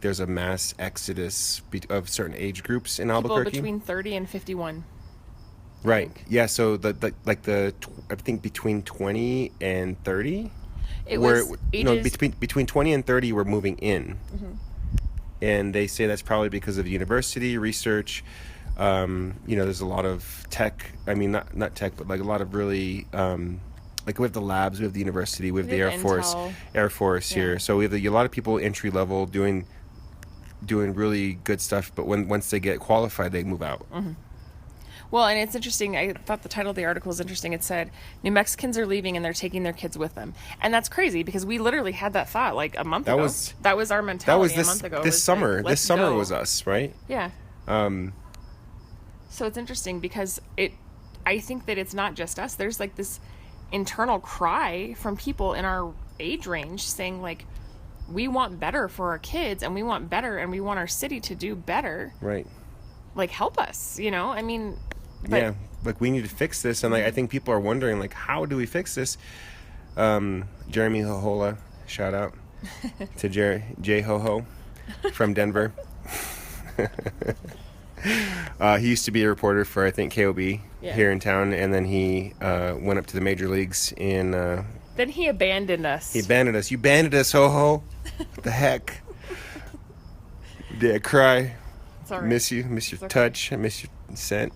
there's a mass exodus of certain age groups in Albuquerque. People between 30 and 51. Right. Yeah. So I think between 20 and 30. Between 20 and 30 we're moving in. And they say that's probably because of university research. There's a lot of tech. I mean, not tech, but a lot of really we have the labs, we have the university, we have the Air Force here. So we have a lot of people entry level doing really good stuff. But once they get qualified, they move out. Well, and it's interesting. I thought the title of the article was interesting. It said, New Mexicans are leaving and they're taking their kids with them. And that's crazy because we literally had that thought a month ago. That was our mentality a month ago. This summer. This summer was us, right? Yeah. So it's interesting because I think that it's not just us. There's this internal cry from people in our age range saying we want better for our kids and we want better and we want our city to do better. Right. Help us, you know? I mean... Yeah, we need to fix this, and I think people are wondering how do we fix this? Jeremy Hohola, shout out to J Ho from Denver. He used to be a reporter for I think KOB here in town, and then he went up to the major leagues in. Then he abandoned us. He abandoned us. You abandoned us, Ho. What the heck? Did I cry? It's all right. Miss your touch. I miss your scent.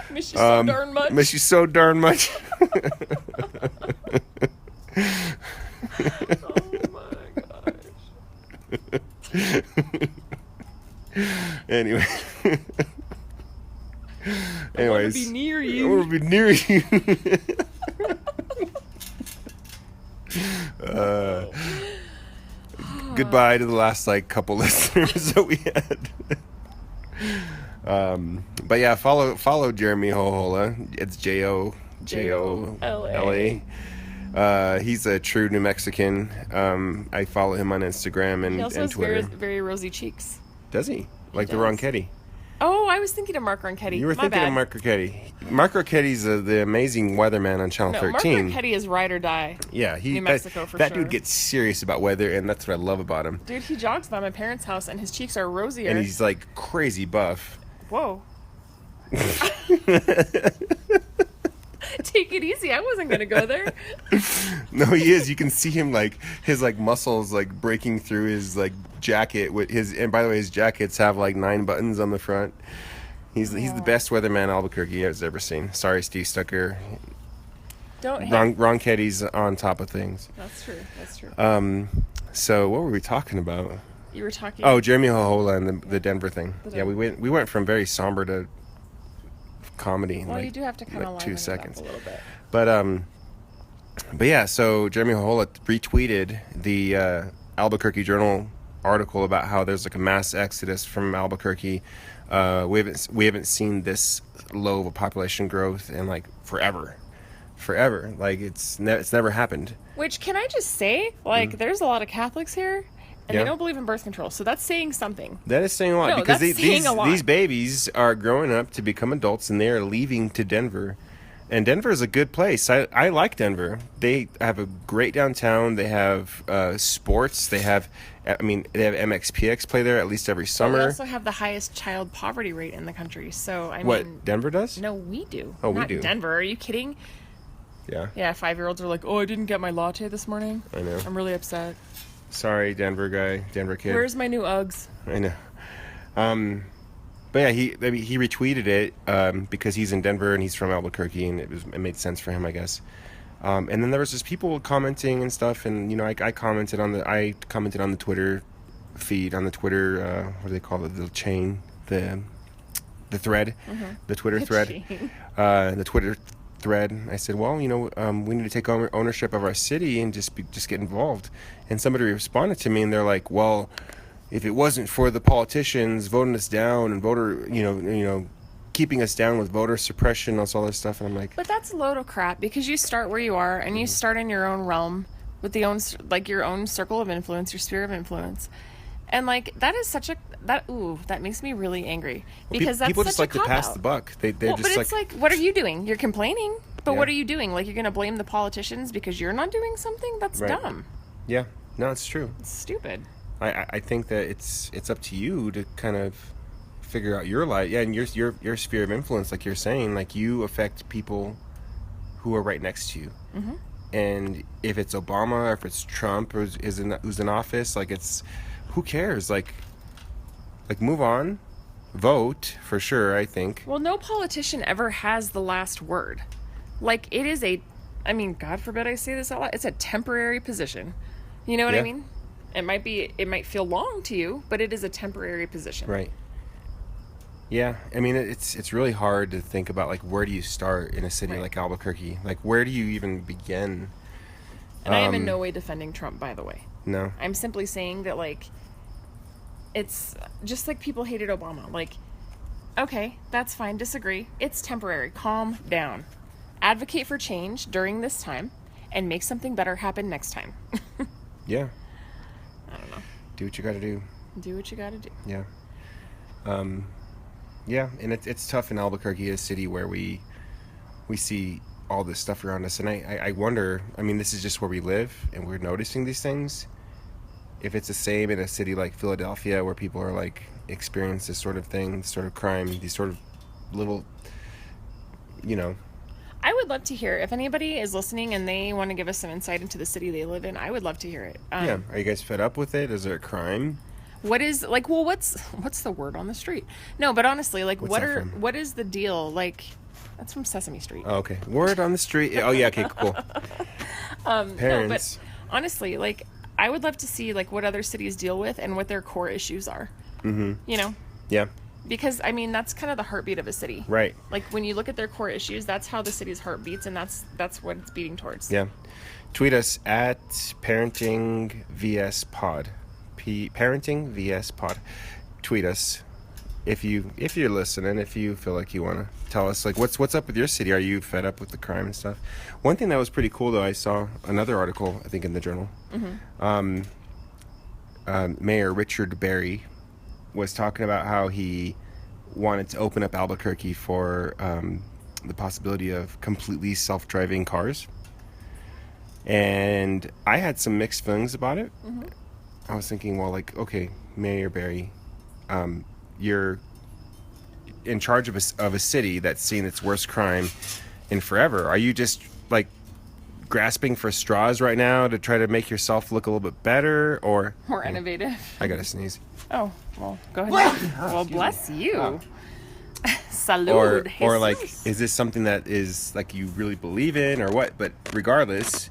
Miss you so darn much. Miss you so darn much. Oh my gosh. Anyway. I want to be near you. I want to be near you. Goodbye to the last couple listeners that we had. But yeah, follow Jeremy Hohola. It's JOJOLA. He's a true New Mexican. I follow him on Instagram and he also and has Twitter. very, very rosy cheeks. Does he? The does. Ronchetti. Oh, I was thinking of Mark Ronchetti. You were thinking of Mark Ronchetti. Mark Ronchetti's the amazing weatherman on Channel 13. Mark Ronchetti is ride or die. Yeah, New Mexico for that sure. dude gets serious about weather, and that's what I love about him. Dude, he jogs by my parents' house, and his cheeks are rosier. And he's crazy buff. Whoa. Take it easy. I wasn't gonna go there. No, he is. You can see him his muscles breaking through his jacket with his. And by the way, his jackets have 9 buttons on the front. He's the best weatherman Albuquerque has ever seen. Sorry, Steve Stucker. Don't. Ronchetti's on top of things. That's true. That's true. So what were we talking about? You were talking. Oh, Jeremy Hohola and the Denver thing. Yeah, we went from very somber to comedy in you do have to kind of 2 seconds. A little bit. But yeah, so Jeremy Hohola retweeted the Albuquerque Journal article about how there's a mass exodus from Albuquerque. We haven't seen this low of a population growth in forever. It's never happened. Which, can I just say, there's a lot of Catholics here. And they don't believe in birth control, so that's saying something. That is saying a lot, because these babies are growing up to become adults, and they are leaving to Denver And Denver is a good place. I like Denver. They have a great downtown. They have sports. They have MXPX play there at least every But we summer. also have the highest child poverty rate in the country. So, I What, mean... Denver does? No, we do. Oh, we Not do. Denver. Are you kidding? Yeah. Yeah, 5-year-olds are like, oh, I didn't get my latte this morning. I know. I'm really upset. Sorry, Denver guy, Denver kid. Where's my new Uggs? I know. But yeah, he retweeted it because he's in Denver and he's from Albuquerque, and it made sense for him, I guess. And then there was just people commenting and stuff, and you know, I commented on the Twitter feed, on the Twitter what do they call it, the chain, the thread, the Twitter thread, the Twitter thread. I said, well, you know, we need to take ownership of our city and just get involved. And somebody responded to me, and they're like, well, if it wasn't for the politicians voting us down and keeping us down with voter suppression and all this stuff, and I'm like, But that's a load of crap, because you start where you are and you start in your own realm with your own circle of influence, your sphere of influence. And like that is such a that makes me really angry, because that's people such just like a to pass cop-out. the buck. They're Well, just but it's like, what are you doing? You're complaining, but Yeah. what are you doing? Like, you're going to blame the politicians because you're not doing something? That's Right. dumb. yeah, no, it's true. It's stupid. I think that it's up to you to kind of figure out your life. Yeah, and your sphere of influence, like you're saying, like you affect people who are right next to you. Mm-hmm. And if it's Obama or if it's Trump who's in office, like who cares? Like move on, vote for sure. I think. Well, no politician ever has the last word. Like, it is God forbid I say this out loud, it's a temporary position. You know what I Yeah. mean? It might feel long to you, but it is a temporary position. Right. Yeah, I mean it's really hard to think about, like, where do you start in a city Right. like Albuquerque? Like, where do you even begin? And I am in no way defending Trump, by the way. No. I'm simply saying that, like, it's just like people hated Obama. Like, okay, that's fine, disagree. It's temporary. Calm down. Advocate for change during this time and make something better happen next time. Yeah. I don't know. Do what you got to do. Do what you gotta do. Yeah. Yeah, and it's tough in Albuquerque, a city where we see all this stuff around us, and I wonder, I mean, this is just where we live and we're noticing these things. If it's the same in a city like Philadelphia, where people are like experience this sort of thing, this sort of crime, these sort of little, you know. I would love to hear, if anybody is listening and they want to give us some insight into the city they live in, I would love to hear it. Yeah, are you guys fed up with it? Is there a crime? What is, like, well, what's the word on the street? No, but honestly, like, What's that from? what is the deal? Like, that's from Sesame Street. Oh, okay, word on the street. Oh yeah, okay, cool. Parents. No, but honestly, like, I would love to see, like, what other cities deal with and what their core issues are. Mm-hmm. You know? Yeah. Because, I mean, that's kind of the heartbeat of a city. Right. Like, when you look at their core issues, that's how the city's heart beats, and that's what it's beating towards. Yeah. Tweet us at Parenting VS Pod. Parenting VS Pod. Tweet us if you're listening, if you feel like you want to tell us, like, what's up with your city. Are you fed up with the crime and stuff? One thing that was pretty cool, though, I saw another article, I think in the Journal. Mm-hmm. Mayor Richard Berry was talking about how he wanted to open up Albuquerque for the possibility of completely self-driving cars. And I had some mixed feelings about it. Mm-hmm. I was thinking, well, like, okay, Mayor Berry, you're in charge of a city that's seen its worst crime in forever. Are you just, like, grasping for straws right now to try to make yourself look a little bit better, or More innovative. I gotta sneeze. Oh, well, go ahead. Well, bless you. Salud. Or like, Jesus. is this something that is, like, you really believe in, or what? But regardless,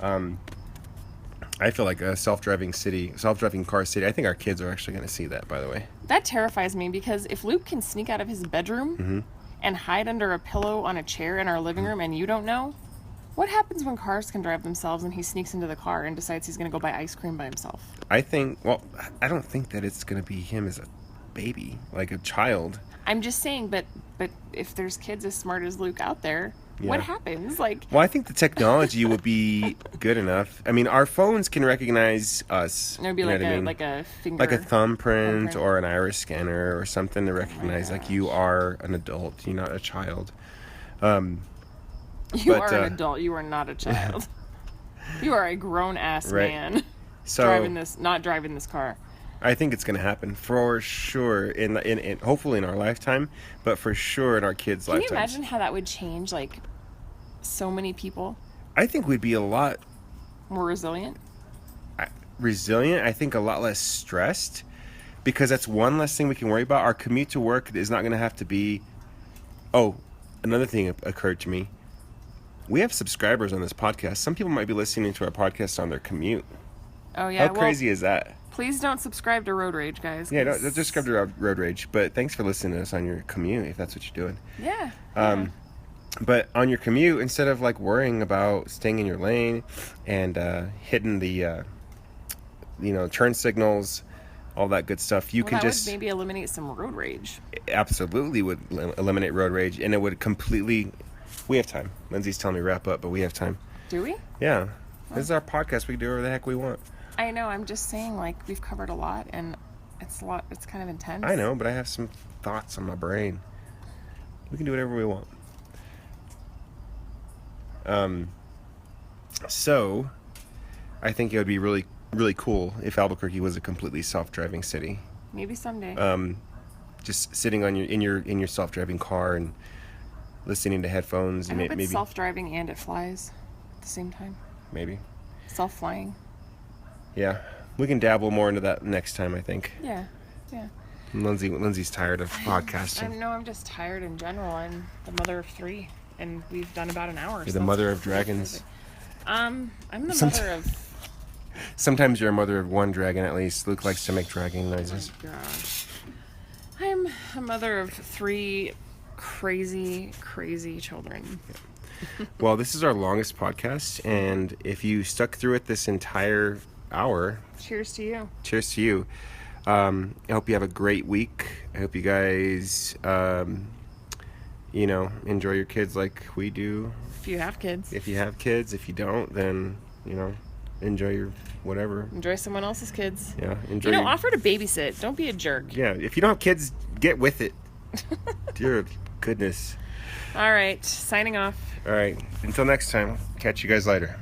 I feel like a self-driving car city. I think our kids are actually going to see that, by the way. That terrifies me, because if Luke can sneak out of his bedroom Mm-hmm. and hide under a pillow on a chair in our living room and you don't know, what happens when cars can drive themselves and he sneaks into the car and decides he's going to go buy ice cream by himself? I don't think that it's going to be him as a baby, like a child. I'm just saying, but if there's kids as smart as Luke out there, what Yeah. happens? Like, Well, I think the technology will be good enough. I mean, our phones can recognize us. it would be you know like what I mean? like a finger. Like a thumbprint thumbprint. or an iris scanner or something to recognize, like, you are an adult, you're not a child. You are an adult. You are not a child. You are a grown-ass man. So not driving this car. I think it's going to happen for sure in hopefully in our lifetime, but for sure in our kids' lifetimes. Can you imagine how that would change like so many people? I think we'd be a lot more resilient. I think a lot less stressed, because that's one less thing we can worry about. Our commute to work is not going to have to be. Oh, another thing occurred to me. We have subscribers on this podcast. Some people might be listening to our podcast on their commute. Oh yeah. How crazy is that? Please don't subscribe to Road Rage, guys. Yeah, don't subscribe to Road Rage. But thanks for listening to us on your commute, if that's what you're doing. Yeah. But on your commute, instead of like worrying about staying in your lane and hitting the, turn signals, all that good stuff, you can just would maybe eliminate some road rage. Absolutely would eliminate road rage, and it would completely. We have time. Lindsay's telling me to wrap up, but we have time. Do we? Yeah. This is our podcast. We can do whatever the heck we want. I know. I'm just saying, like, we've covered a lot, and it's a lot. It's kind of intense. I know, but I have some thoughts on my brain. We can do whatever we want. So, I think it would be really, really cool if Albuquerque was a completely self-driving city. Maybe someday. Just sitting on in your self-driving car and listening to headphones. I hope it's self-driving and it flies at the same time. Maybe. Self-flying. Yeah, we can dabble more into that next time, I think. Yeah. Lindsay's tired of podcasting. I'm just tired in general. I'm the mother of 3, and we've done about an hour. You're the mother of dragons. I'm the mother of... Sometimes you're a mother of 1 dragon, at least. Luke likes to make dragging noises. Oh my gosh. I'm a mother of 3 crazy, crazy children. Yeah. Well, this is our longest podcast, and if you stuck through it this entire hour... Cheers to you. Cheers to you. I hope you have a great week. I hope you guys, enjoy your kids like we do. If you have kids. If you have kids. If you don't, then, enjoy your whatever. Enjoy someone else's kids. Yeah. Enjoy. Offer to babysit. Don't be a jerk. Yeah. If you don't have kids, get with it. Dear goodness. All right. Signing off. All right. Until next time. Catch you guys later.